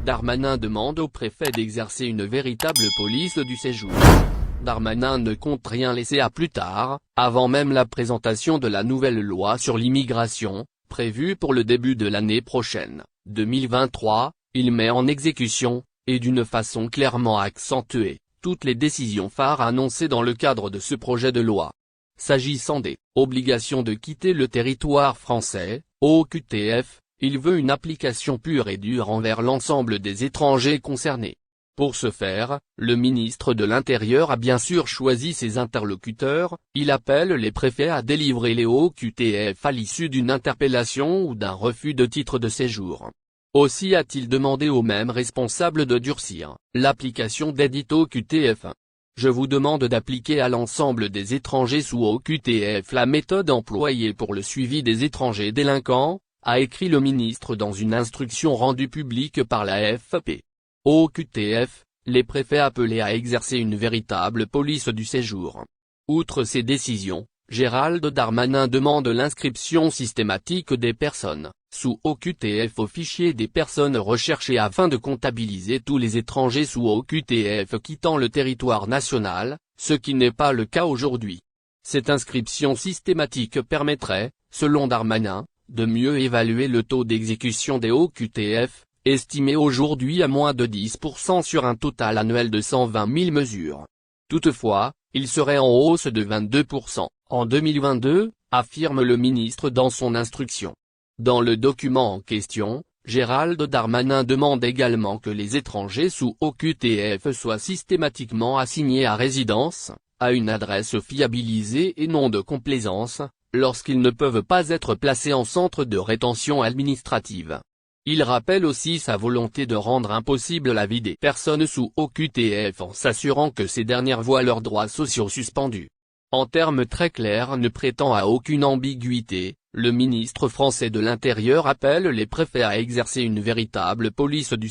Darmanin demande au préfet d'exercer une véritable police du séjour. Darmanin ne compte rien laisser à plus tard, avant même la présentation de la nouvelle loi sur l'immigration, prévue pour le début de l'année prochaine, 2023, il met en exécution, et d'une façon clairement accentuée, toutes les décisions phares annoncées dans le cadre de ce projet de loi. S'agissant des obligations de quitter le territoire français, OQTF, il veut une application pure et dure envers l'ensemble des étrangers concernés. Pour ce faire, le ministre de l'Intérieur a bien sûr choisi ses interlocuteurs, il appelle les préfets à délivrer les OQTF à l'issue d'une interpellation ou d'un refus de titre de séjour. Aussi a-t-il demandé aux mêmes responsables de durcir l'application des dites OQTF. Je vous demande d'appliquer à l'ensemble des étrangers sous OQTF la méthode employée pour le suivi des étrangers délinquants, a écrit le ministre dans une instruction rendue publique par la AFP. OQTF, les préfets appelés à exercer une véritable police du séjour. Outre ces décisions, Gérald Darmanin demande l'inscription systématique des personnes sous OQTF au fichier des personnes recherchées afin de comptabiliser tous les étrangers sous OQTF quittant le territoire national, ce qui n'est pas le cas aujourd'hui. Cette inscription systématique permettrait, selon Darmanin, de mieux évaluer le taux d'exécution des OQTF, estimé aujourd'hui à moins de 10% sur un total annuel de 120 000 mesures. Toutefois, il serait en hausse de 22% en 2022, affirme le ministre dans son instruction. Dans le document en question, Gérald Darmanin demande également que les étrangers sous OQTF soient systématiquement assignés à résidence, à une adresse fiabilisée et non de complaisance, lorsqu'ils ne peuvent pas être placés en centre de rétention administrative. Il rappelle aussi sa volonté de rendre impossible la vie des personnes sous OQTF en s'assurant que ces dernières voient leurs droits sociaux suspendus. En termes très clairs, ne prêtant à aucune ambiguïté, le ministre français de l'Intérieur appelle les préfets à exercer une véritable police du